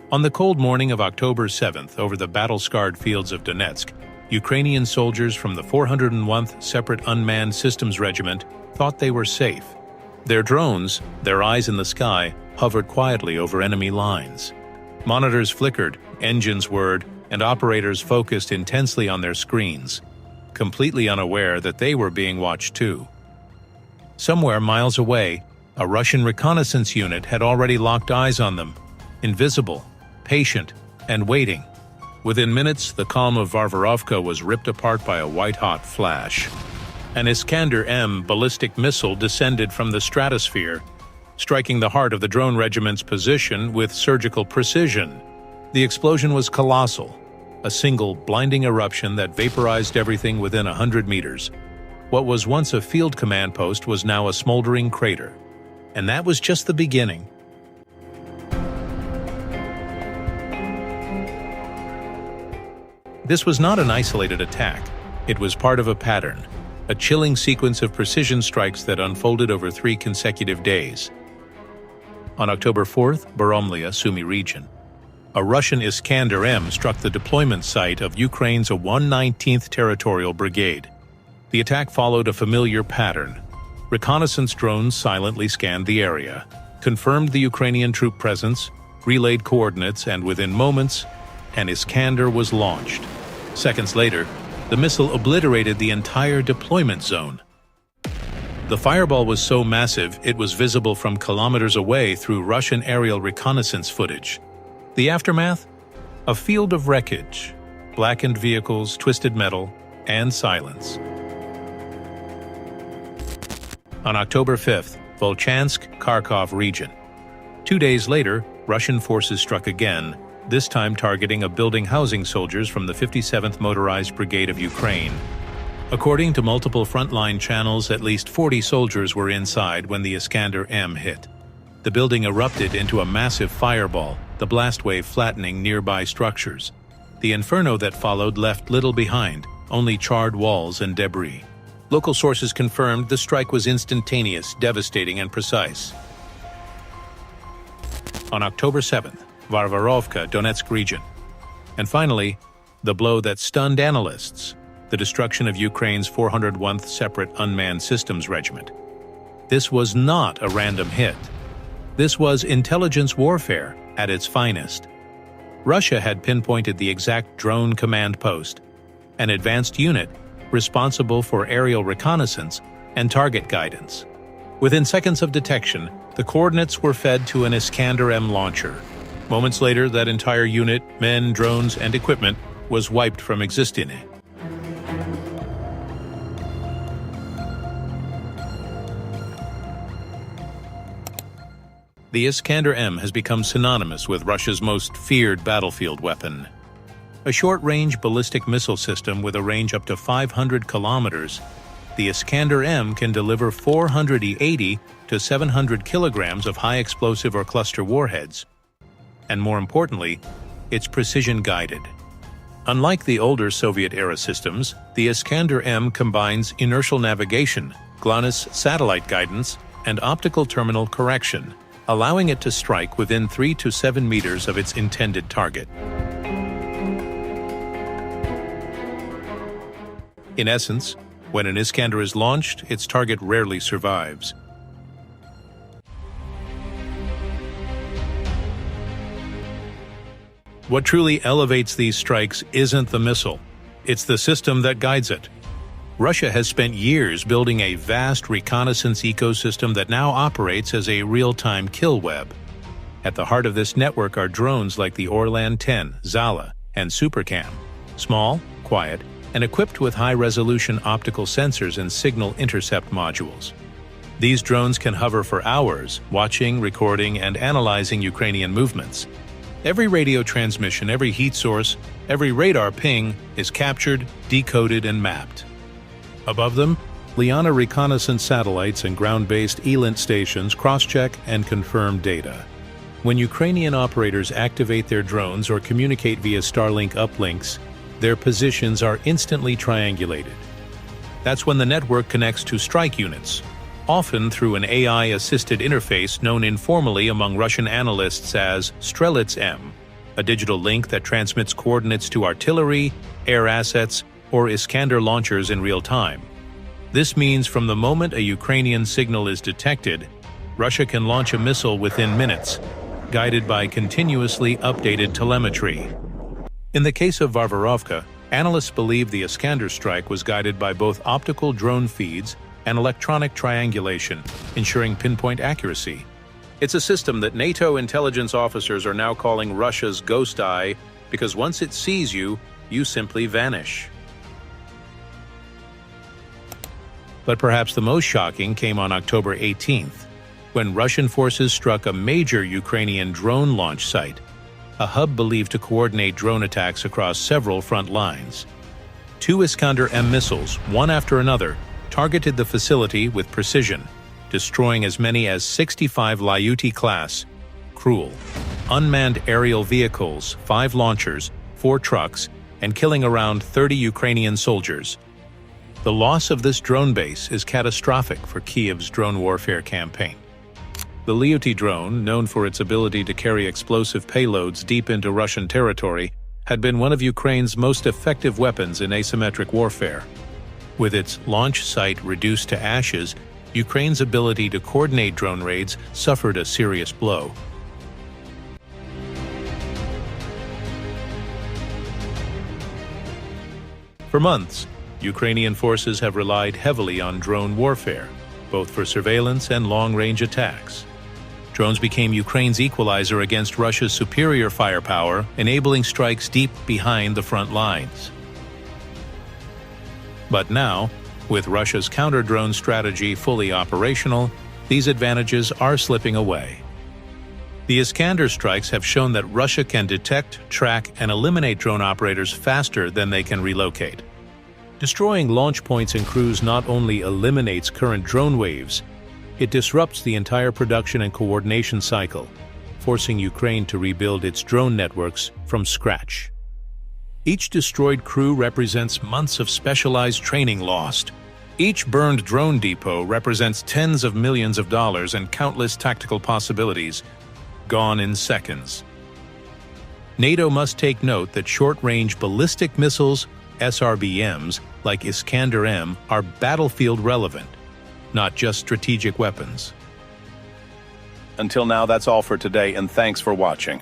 On the cold morning of October 7th, over the battle-scarred fields of Donetsk, Ukrainian soldiers from the 401th Separate Unmanned Systems Regiment thought they were safe. Their drones, their eyes in the sky, hovered quietly over enemy lines. Monitors flickered, engines whirred, and operators focused intensely on their screens, completely unaware that they were being watched too. Somewhere miles away, a Russian reconnaissance unit had already locked eyes on them, invisible, patient, and waiting. Within minutes, the calm of Varvarovka was ripped apart by a white-hot flash. An Iskander-M ballistic missile descended from the stratosphere, striking the heart of the drone regiment's position with surgical precision. The explosion was colossal, a single blinding eruption that vaporized everything within 100 meters. What was once a field command post was now a smoldering crater. And that was just the beginning. This was not an isolated attack. It was part of a pattern, a chilling sequence of precision strikes that unfolded over 3 consecutive days. On October 4th, Baromlya, Sumy region, a Russian Iskander-M struck the deployment site of Ukraine's 119th Territorial Brigade. The attack followed a familiar pattern. Reconnaissance drones silently scanned the area, confirmed the Ukrainian troop presence, relayed coordinates, and within moments, an Iskander was launched. Seconds later, the missile obliterated the entire deployment zone. The fireball was so massive it was visible from kilometers away through Russian aerial reconnaissance footage. The aftermath? A field of wreckage, blackened vehicles, twisted metal, and silence. On October 5th, Volchansk, Kharkov region. 2 days later, Russian forces struck again, this time targeting a building housing soldiers from the 57th Motorized Brigade of Ukraine. According to multiple frontline channels, at least 40 soldiers were inside when the Iskander-M hit. The building erupted into a massive fireball, the blast wave flattening nearby structures. The inferno that followed left little behind, only charred walls and debris. Local sources confirmed the strike was instantaneous, devastating, and precise. On October 7th, Varvarovka, Donetsk region. And finally, the blow that stunned analysts, the destruction of Ukraine's 401th Separate Unmanned Systems Regiment. This was not a random hit. This was intelligence warfare at its finest. Russia had pinpointed the exact drone command post, an advanced unit responsible for aerial reconnaissance and target guidance. Within seconds of detection, the coordinates were fed to an Iskander-M launcher. Moments later, that entire unit, men, drones, and equipment, was wiped from existence. The Iskander-M has become synonymous with Russia's most feared battlefield weapon. A short-range ballistic missile system with a range up to 500 kilometers, the Iskander-M can deliver 480 to 700 kilograms of high-explosive or cluster warheads. And more importantly, it's precision-guided. Unlike the older Soviet-era systems, the Iskander-M combines inertial navigation, GLONASS satellite guidance, and optical terminal correction, allowing it to strike within 3 to 7 meters of its intended target. In essence, when an Iskander is launched, its target rarely survives. What truly elevates these strikes isn't the missile, it's the system that guides it. Russia has spent years building a vast reconnaissance ecosystem that now operates as a real-time kill web. At the heart of this network are drones like the Orlan 10, Zala, and SuperCam, small, quiet, and equipped with high-resolution optical sensors and signal intercept modules. These drones can hover for hours, watching, recording, and analyzing Ukrainian movements. Every radio transmission, every heat source, every radar ping is captured, decoded, and mapped. Above them, Liana reconnaissance satellites and ground-based ELINT stations cross-check and confirm data. When Ukrainian operators activate their drones or communicate via Starlink uplinks, their positions are instantly triangulated. That's when the network connects to strike units, often through an AI-assisted interface known informally among Russian analysts as Strelets-M. a digital link that transmits coordinates to artillery, air assets, or Iskander launchers in real time. This means from the moment a Ukrainian signal is detected, Russia can launch a missile within minutes, guided by continuously updated telemetry. In the case of Varvarovka, analysts believe the Iskander strike was guided by both optical drone feeds and electronic triangulation, ensuring pinpoint accuracy. It's a system that NATO intelligence officers are now calling Russia's ghost eye because once it sees you, you simply vanish. But perhaps the most shocking came on October 18th, when Russian forces struck a major Ukrainian drone launch site, a hub believed to coordinate drone attacks across several front lines. 2 Iskander-M missiles, one after another, targeted the facility with precision, destroying as many as 65 Lyuti-class, cruel, unmanned aerial vehicles, 5 launchers, 4 trucks, and killing around 30 Ukrainian soldiers. The loss of this drone base is catastrophic for Kyiv's drone warfare campaign. The Lyuti drone, known for its ability to carry explosive payloads deep into Russian territory, had been one of Ukraine's most effective weapons in asymmetric warfare. With its launch site reduced to ashes, Ukraine's ability to coordinate drone raids suffered a serious blow. For months, Ukrainian forces have relied heavily on drone warfare, both for surveillance and long-range attacks. Drones became Ukraine's equalizer against Russia's superior firepower, enabling strikes deep behind the front lines. But now, with Russia's counter-drone strategy fully operational, these advantages are slipping away. The Iskander strikes have shown that Russia can detect, track, and eliminate drone operators faster than they can relocate. Destroying launch points and crews not only eliminates current drone waves, it disrupts the entire production and coordination cycle, forcing Ukraine to rebuild its drone networks from scratch. Each destroyed crew represents months of specialized training lost. Each burned drone depot represents tens of millions of dollars and countless tactical possibilities, gone in seconds. NATO must take note that short-range ballistic missiles, SRBMs, like Iskander-M, are battlefield relevant, not just strategic weapons. Until now, that's all for today, and thanks for watching.